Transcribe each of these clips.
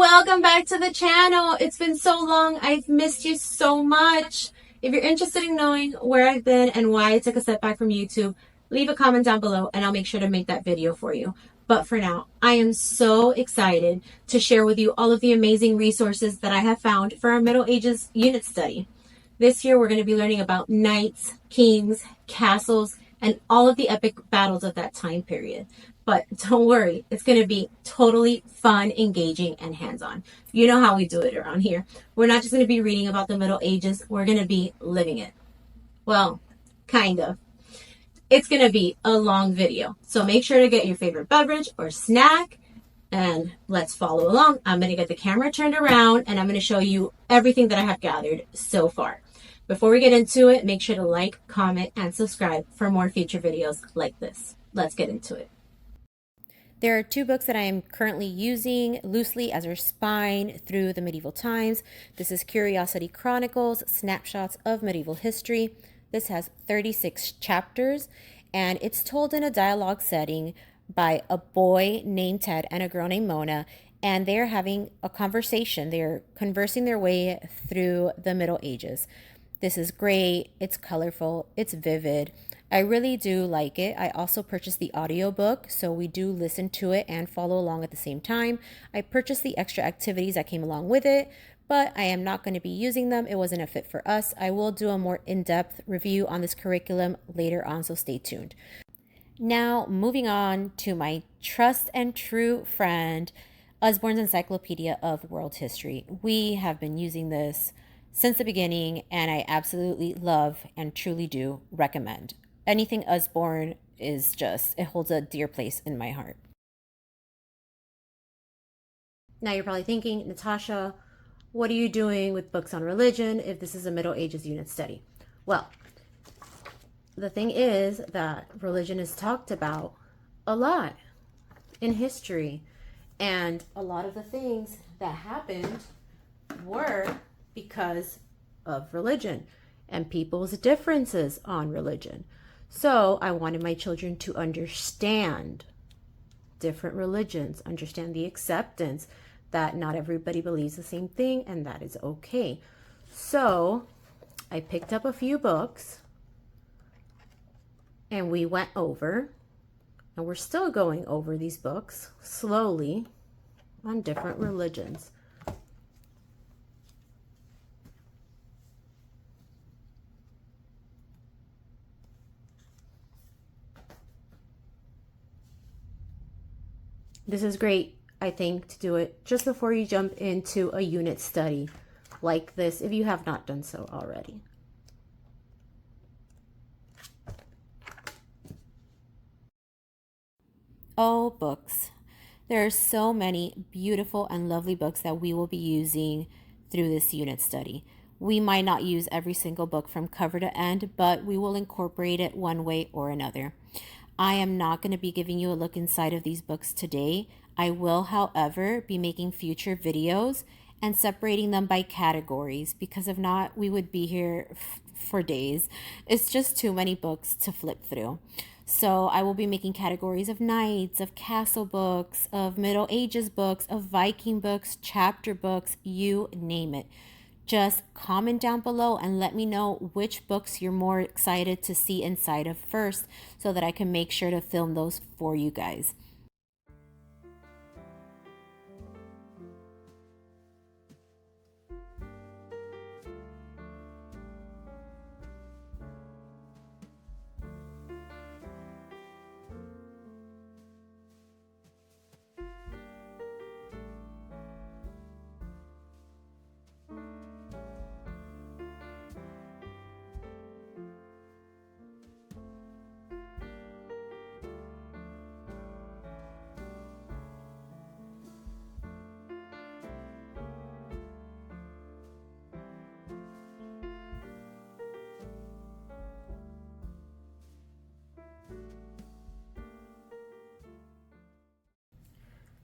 Welcome back to the channel. It's been so long. I've missed you so much. If you're interested in knowing where I've been and why I took a step back from YouTube, leave a comment down below and I'll make sure to make that video for you. But for now, I am so excited to share with you all of the amazing resources that I have found for our Middle Ages unit study. This year, we're going to be learning about knights, kings, castles, and all of the epic battles of that time period. But don't worry, it's going to be totally fun, engaging, and hands-on. You know how we do it around here. We're not just going to be reading about the Middle Ages, we're going to be living it. Well, kind of. It's going to be a long video, so make sure to get your favorite beverage or snack, and let's follow along. I'm going to get the camera turned around, and I'm going to show you everything that I have gathered so far. Before we get into it, make sure to like, comment, and subscribe for more future videos like this. Let's get into it. There are two books that I am currently using loosely as our spine through the medieval times. This is Curiosity Chronicles, Snapshots of Medieval History. This has 36 chapters, and it's told in a dialogue setting by a boy named Ted and a girl named Mona, and they're having a conversation. They're conversing their way through the Middle Ages. This is great. It's colorful. It's vivid. I really do like it. I also purchased the audiobook, so we do listen to it and follow along at the same time. I purchased the extra activities that came along with it, but I am not going to be using them. It wasn't a fit for us. I will do a more in-depth review on this curriculum later on, so stay tuned. Now, moving on to my trust and true friend, Usborne's Encyclopedia of World History. We have been using this since the beginning, and I absolutely love and truly do recommend. Anything Usborne is just, it holds a dear place in my heart. Now you're probably thinking, Natasha, what are you doing with books on religion if this is a Middle Ages unit study? Well, the thing is that religion is talked about a lot in history, and a lot of the things that happened were because of religion and people's differences on religion. So I wanted my children to understand different religions, understand the acceptance that not everybody believes the same thing, and that is okay. So I picked up a few books and we went over, and we're still going over these books slowly on different religions. This is great, I think, to do it just before you jump into a unit study like this, if you have not done so already. Oh, books. There are so many beautiful and lovely books that we will be using through this unit study. We might not use every single book from cover to end, but we will incorporate it one way or another. I am not going to be giving you a look inside of these books today. I will, however, be making future videos and separating them by categories, because if not, we would be here for days. It's just too many books to flip through. So I will be making categories of knights, of castle books, of Middle Ages books, of Viking books, chapter books, you name it. Just comment down below and let me know which books you're more excited to see inside of first, so that I can make sure to film those for you guys.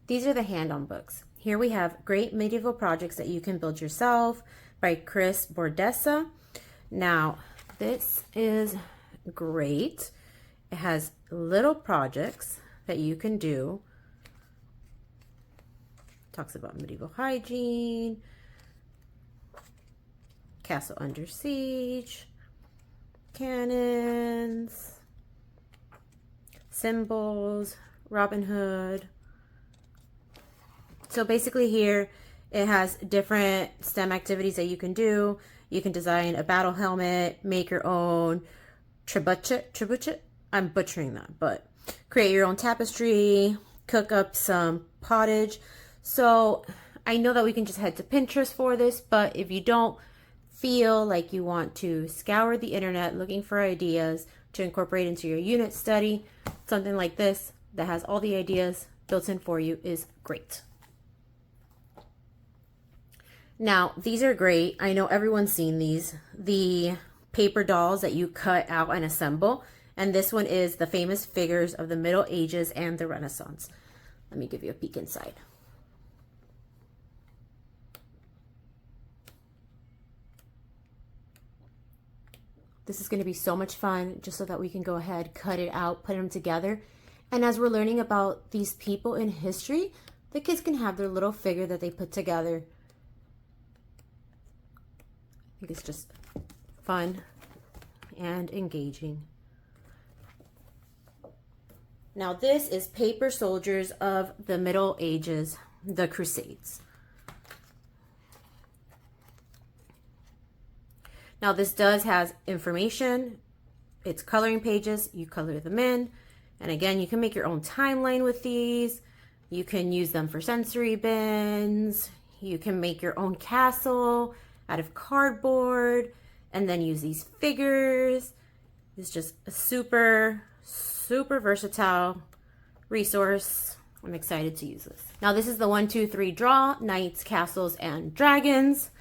These are the hand-on books. Here we have Great Medieval Projects That You Can Build Yourself by Chris Bordessa. Now, this is great. It has little projects that you can do Talks about medieval hygiene, castle under siege, cannons, symbols, Robin Hood. So basically here it has different STEM activities that you can do. You can design a battle helmet, make your own trebuchet. I'm butchering that, but create your own tapestry, cook up some pottage. So I know that we can just head to Pinterest for this, but if you don't feel like you want to scour the internet looking for ideas to incorporate into your unit study, something like this that has all the ideas built in for you is great. Now, these are great. I know everyone's seen these. The paper dolls that you cut out and assemble. And this one is the famous figures of the Middle Ages and the Renaissance. Let me give you a peek inside. This is going to be so much fun, just so that we can go ahead, cut it out, put them together. And as we're learning about these people in history, the kids can have their little figure that they put together. I think it's just fun and engaging. Now this is paper soldiers of the Middle Ages, the Crusades. Now this does has information. It's coloring pages. You color them in. And again, you can make your own timeline with these. You can use them for sensory bins. You can make your own castle out of cardboard and then use these figures. It's just a super versatile resource. I'm excited to use this. Now this is the 1, 2, 3 draw, knights, castles, and dragons.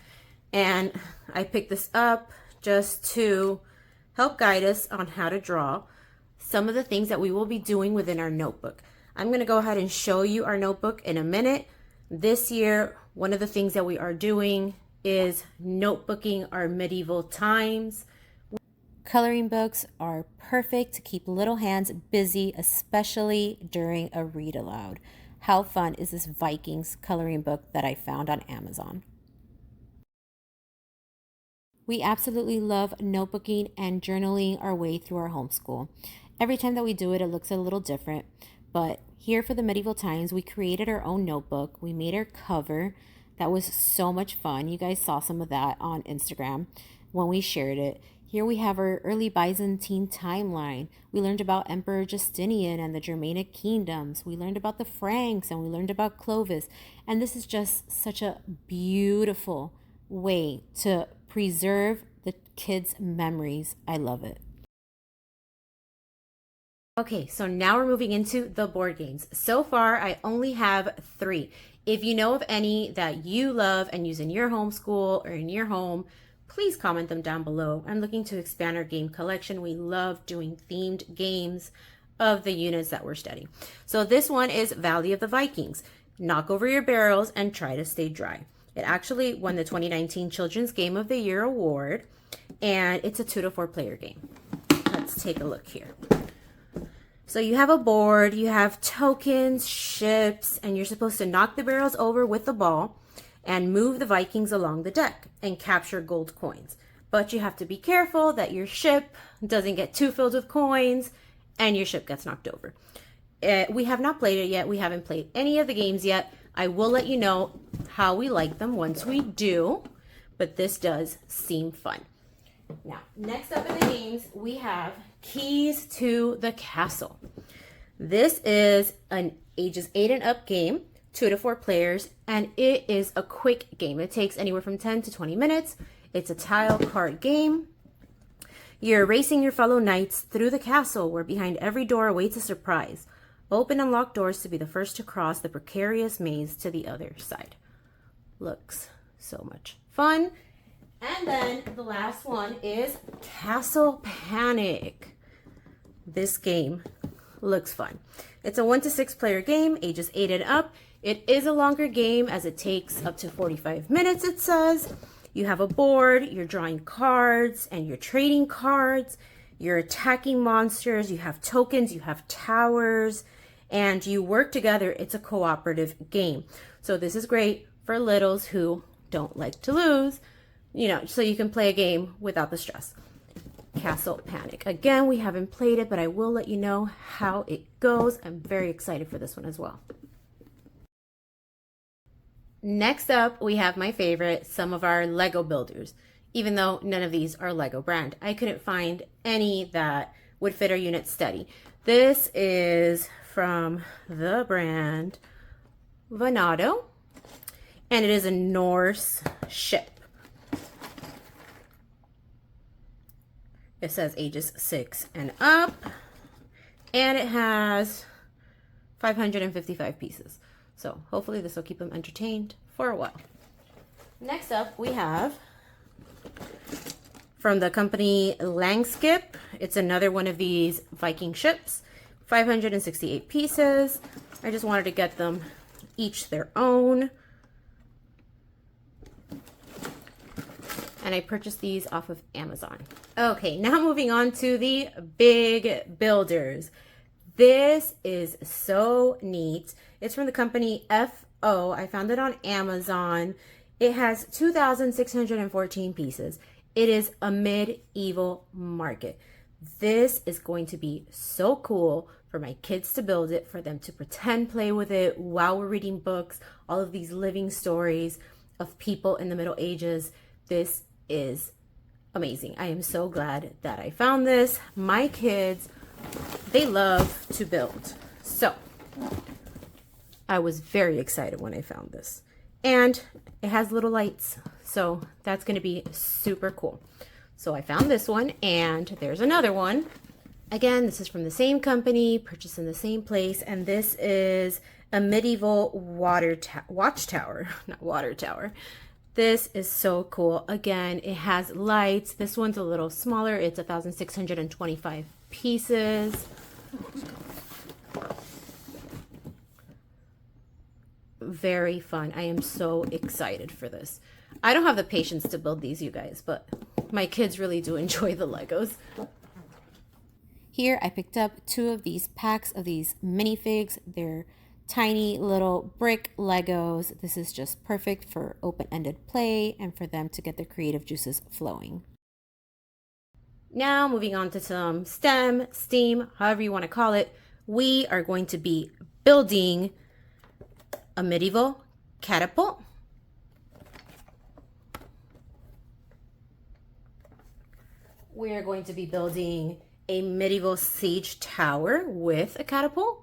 And I picked this up just to help guide us on how to draw some of the things that we will be doing within our notebook. I'm going to go ahead and show you our notebook in a minute. This year, one of the things that we are doing is notebooking our medieval times. Coloring books are perfect to keep little hands busy, especially during a read aloud. How fun is this Vikings coloring book that I found on Amazon? We absolutely love notebooking and journaling our way through our homeschool. Every time that we do it, it looks a little different. But here for the medieval times, we created our own notebook. We made our cover. That was so much fun. You guys saw some of that on Instagram when we shared it. Here we have our early Byzantine timeline. We learned about Emperor Justinian and the Germanic kingdoms. We learned about the Franks and we learned about Clovis. And this is just such a beautiful way to preserve the kids' memories. I love it. Okay, so now we're moving into the board games. So far, I only have 3. If you know of any that you love and use in your homeschool or in your home, please comment them down below. I'm looking to expand our game collection. We love doing themed games of the units that we're studying. So this one is Valley of the Vikings. Knock over your barrels and try to stay dry. It actually won the 2019 Children's Game of the Year award, and it's a 2 to 4 player game. Let's take a look here. So you have a board, you have tokens, ships, and you're supposed to knock the barrels over with the ball and move the Vikings along the deck and capture gold coins. But you have to be careful that your ship doesn't get too filled with coins and your ship gets knocked over. We have not played it yet. We haven't played any of the games yet. I will let you know how we like them once we do, but this does seem fun. Now, next up in the games, we have Keys to the Castle. This is an ages 8 and up game, 2 to 4 players, and it is a quick game. It takes anywhere from 10 to 20 minutes. It's a tile card game. You're racing your fellow knights through the castle where behind every door awaits a surprise. Open and lock doors to be the first to cross the precarious maze to the other side. Looks so much fun. And then the last one is Castle Panic. This game looks fun. It's a 1 to 6 player game, ages 8 and up. It is a longer game as it takes up to 45 minutes, it says. You have a board, you're drawing cards, and you're trading cards. You're attacking monsters, you have tokens, you have towers, and you work together. It's a cooperative game. So this is great for littles who don't like to lose, you know, so you can play a game without the stress. Castle Panic. Again, we haven't played it, but I will let you know how it goes. I'm very excited for this one as well. Next up, we have my favorite, some of our Lego builders. Even though none of these are Lego brand, I couldn't find any that would fit our unit steady. This is from the brand Venado, and it is a Norse ship. It says ages 6 and up, and it has 555 pieces. So hopefully this will keep them entertained for a while. Next up, we have from the company Langskip. It's another one of these Viking ships, 568 pieces. I just wanted to get them each their own. And I purchased these off of Amazon. Okay, now moving on to the big builders. This is so neat. It's from the company FO. I found it on Amazon. It has 2,614 pieces. It is a medieval market. This is going to be so cool for my kids to build it, for them to pretend play with it while we're reading books, all of these living stories of people in the Middle Ages. This is amazing. I am so glad that I found this. My kids, they love to build. So I was very excited when I found this. And it has little lights, so that's going to be super cool. So I found this one, and there's another one. Again, this is from the same company, purchased in the same place, and this is a medieval watchtower, not water tower. This is so cool. Again, it has lights. This one's a little smaller. It's 1,625 pieces. Very fun. I am so excited for this. I don't have the patience to build these, you guys, but my kids really do enjoy the Legos. Here I picked up 2 of these packs of these minifigs. They're tiny little brick Legos. This is just perfect for open-ended play and for them to get their creative juices flowing. Now moving on to some STEAM, however you want to call it. We are going to be building a medieval catapult. We're going to be building a medieval siege tower with a catapult.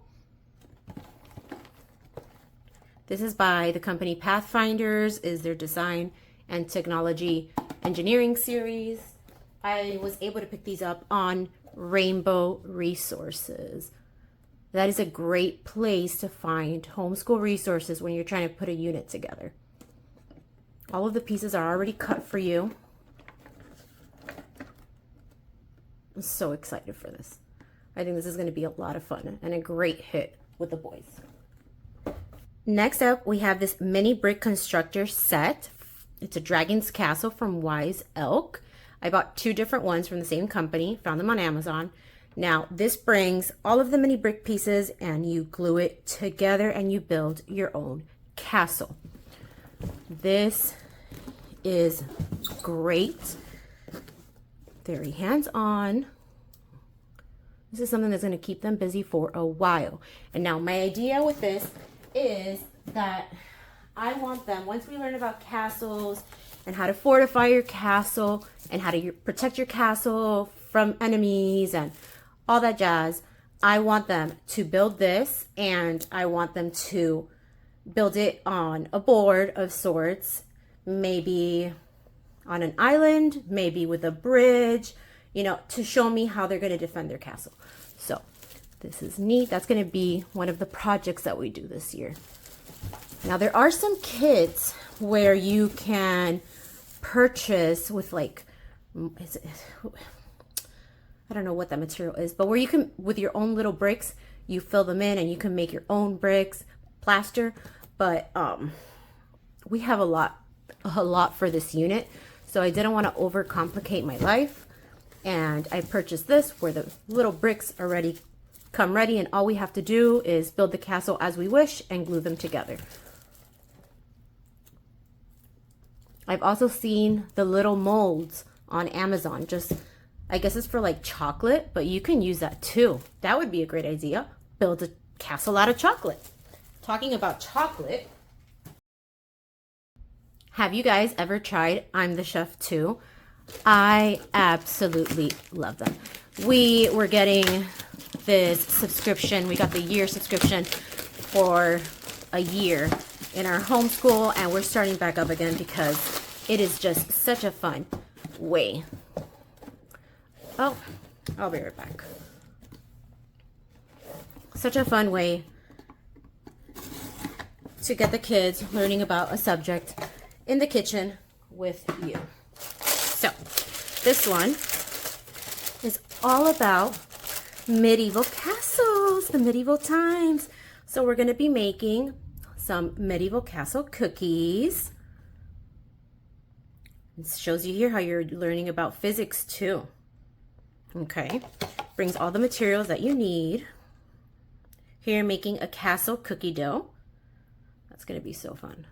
This is by the company Pathfinders, is their design and technology engineering series. I was able to pick these up on Rainbow Resources. That is a great place to find homeschool resources when you're trying to put a unit together. All of the pieces are already cut for you. I'm so excited for this. I think this is going to be a lot of fun and a great hit with the boys. Next up, we have this mini brick constructor set. It's a Dragon's Castle from Wise Elk. I bought 2 different ones from the same company, found them on Amazon. Now, this brings all of the mini brick pieces and you glue it together and you build your own castle. This is great. Very hands-on. This is something that's going to keep them busy for a while. And now my idea with this is that I want them, once we learn about castles and how to fortify your castle and how to protect your castle from enemies and all that jazz, I want them to build this, and I want them to build it on a board of sorts, maybe on an island, maybe with a bridge, you know, to show me how they're going to defend their castle. So this is neat. That's going to be one of the projects that we do this year. Now there are some kits where you can purchase with like, I don't know what that material is, but where you can, with your own little bricks, you fill them in and you can make your own bricks, plaster. But we have a lot for this unit, so I didn't want to overcomplicate my life. And I purchased this where the little bricks already come ready, and all we have to do is build the castle as we wish and glue them together. I've also seen the little molds on Amazon. Just, I guess it's for like chocolate, but you can use that too. That would be a great idea. Build a castle out of chocolate. Talking about chocolate, have you guys ever tried I'm the Chef Too? I absolutely love them. We were getting this subscription. We got the year subscription for a year in our homeschool, and we're starting back up again because it is just such a fun way. Oh, I'll be right back. Such a fun way to get the kids learning about a subject in the kitchen with you. So this one is all about medieval castles, the medieval times. So we're going to be making some medieval castle cookies. It shows you here how you're learning about physics too. Okay, brings all the materials that you need. Here, making a castle cookie dough. That's going to be so fun.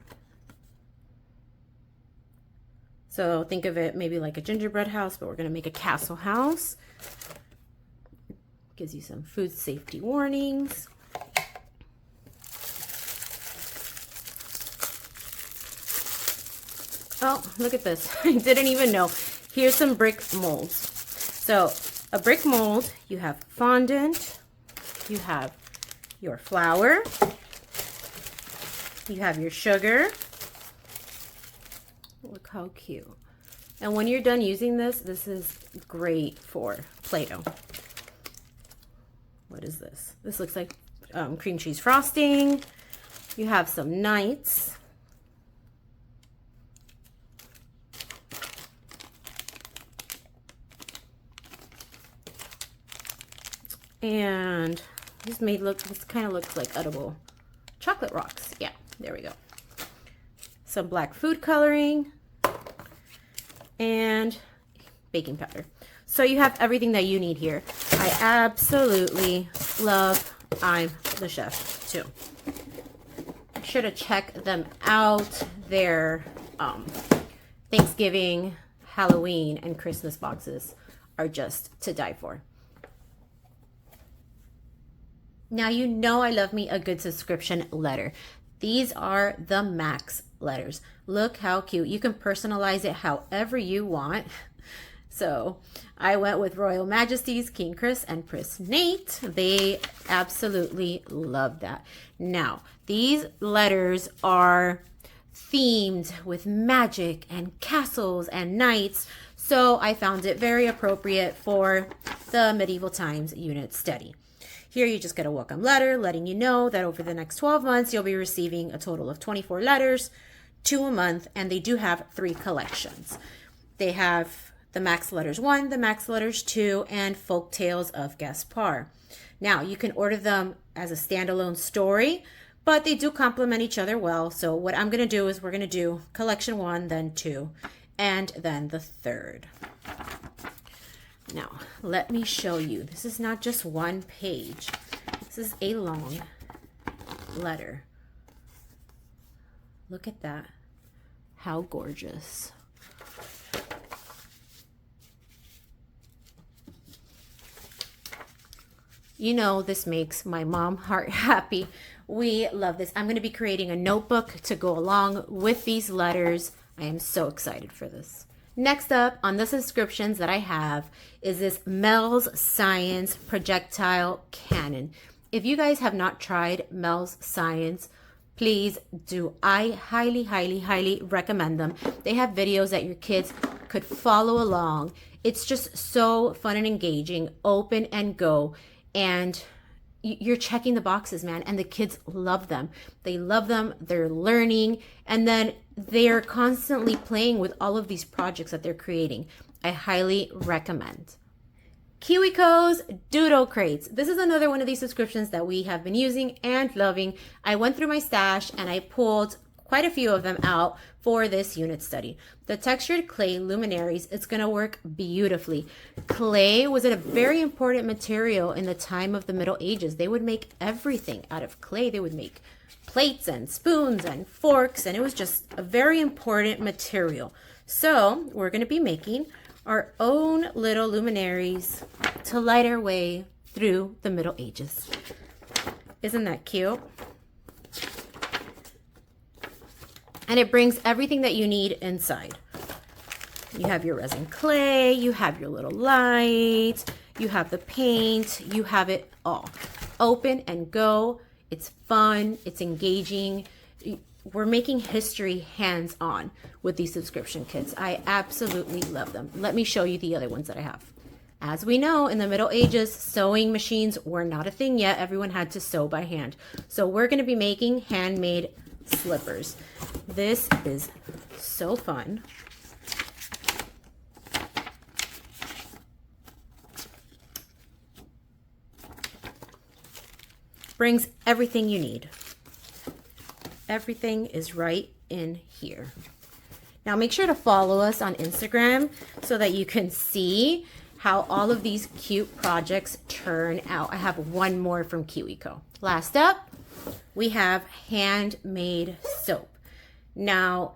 So think of it maybe like a gingerbread house, but we're going to make a castle house. Gives you some food safety warnings. Oh, look at this. I didn't even know. Here's some brick molds. So a brick mold, you have fondant, you have your flour, you have your sugar. Look how cute. And when you're done using this, this is great for Play-Doh. What is this? This looks like cream cheese frosting. You have some knights. And this kind of looks like edible chocolate rocks. Yeah, there we go. Some black food coloring and baking powder. So you have everything that you need here. I absolutely love I'm the Chef Too. Be sure to check them out. Their Thanksgiving, Halloween, and Christmas boxes are just to die for. Now, you know I love me a good subscription letter. These are the Max letters. Look how cute. You can personalize it however you want. So I went with Royal Majesties, King Chris and Prince Nate. They absolutely love that. Now, these letters are themed with magic and castles and knights. So I found it very appropriate for the medieval times unit study. Here you just get a welcome letter letting you know that over the next 12 months, you'll be receiving a total of 24 letters, 2 a month, and they do have 3 collections. They have the Max Letters 1, the Max Letters 2, and Folk Tales of Gaspar. Now, you can order them as a standalone story, but they do complement each other well. So what I'm going to do is we're going to do collection 1, then 2, and then the 3rd. Now, let me show you. This is not just one page. This is a long letter. Look at that. How gorgeous. You know, this makes my mom heart happy. We love this. I'm going to be creating a notebook to go along with these letters. I am so excited for this. Next up on the subscriptions that I have is this Mel's Science Projectile Cannon. If you guys have not tried Mel's Science, please do. I highly, highly, highly recommend them. They have videos that your kids could follow along. It's just so fun and engaging, open and go. And you're checking the boxes, man, and the kids love them. They love them, they're learning, and then they're constantly playing with all of these projects that they're creating. I highly recommend. KiwiCo's Doodle Crates. This is another one of these subscriptions that we have been using and loving. I went through my stash and I pulled quite a few of them out for this unit study. The textured clay luminaries, it's going to work beautifully. Clay was a very important material in the time of the Middle Ages. They would make everything out of clay. They would make plates and spoons and forks, and it was just a very important material. So we're going to be making our own little luminaries to light our way through the Middle Ages. Isn't that cute? And it brings everything that you need inside. You have your resin clay, you have your little light, you have the paint, you have it all. Open and go. It's fun, it's engaging. We're making history hands-on with these subscription kits. I absolutely love them. Let me show you the other ones that I have. As we know, in the Middle Ages, sewing machines were not a thing yet. Everyone had to sew by hand. So we're going to be making handmade slippers. This is so fun. Brings everything you need. Everything is right in here. Now make sure to follow us on Instagram so that you can see how all of these cute projects turn out. I have one more from KiwiCo. Last up, we have handmade soap. Now,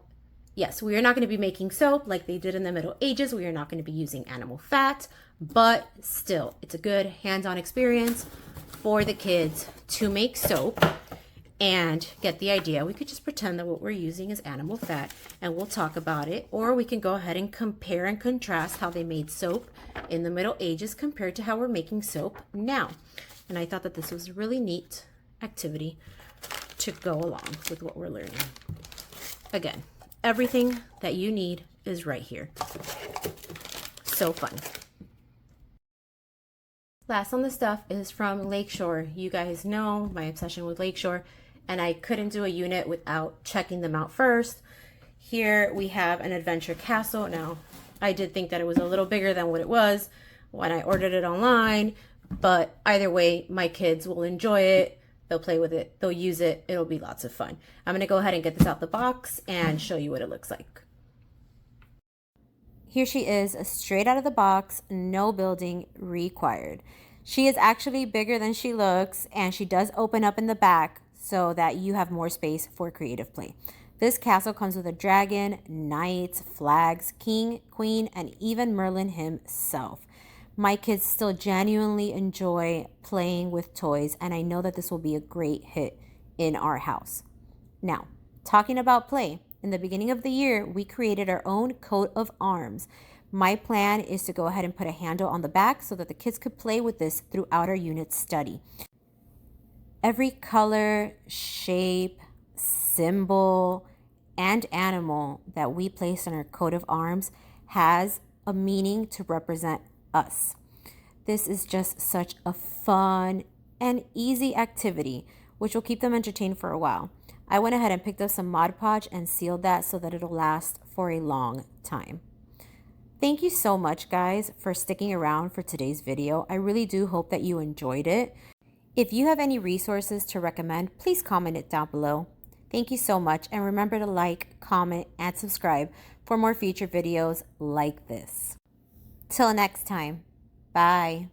yes, we are not going to be making soap like they did in the Middle Ages. We are not going to be using animal fat, but still, it's a good hands-on experience for the kids to make soap and get the idea. We could just pretend that what we're using is animal fat and we'll talk about it, or we can go ahead and compare and contrast how they made soap in the Middle Ages compared to how we're making soap now. And I thought that this was a really neat activity to go along with what we're learning. Again, everything that you need is right here. So fun. Last on the stuff is from Lakeshore. You guys know my obsession with Lakeshore, and I couldn't do a unit without checking them out first. Here we have an adventure castle. Now, I did think that it was a little bigger than what it was when I ordered it online, but either way, my kids will enjoy it. They'll play with it, they'll use it, it'll be lots of fun. I'm gonna go ahead and get this out the box and show you what it looks like. Here she is, straight out of the box, no building required. She is actually bigger than she looks, and she does open up in the back so that you have more space for creative play. This castle comes with a dragon, knights, flags, king, queen, and even Merlin himself. My kids still genuinely enjoy playing with toys, and I know that this will be a great hit in our house. Now, talking about play, in the beginning of the year, we created our own coat of arms. My plan is to go ahead and put a handle on the back so that the kids could play with this throughout our unit study. Every color, shape, symbol, and animal that we place on our coat of arms has a meaning to represent us. This is just such a fun and easy activity, which will keep them entertained for a while. I went ahead and picked up some Mod Podge and sealed that so that it'll last for a long time. Thank you so much, guys, for sticking around for today's video. I really do hope that you enjoyed it. If you have any resources to recommend, please comment it down below. Thank you so much, and remember to like, comment, and subscribe for more future videos like this. Till next time, bye.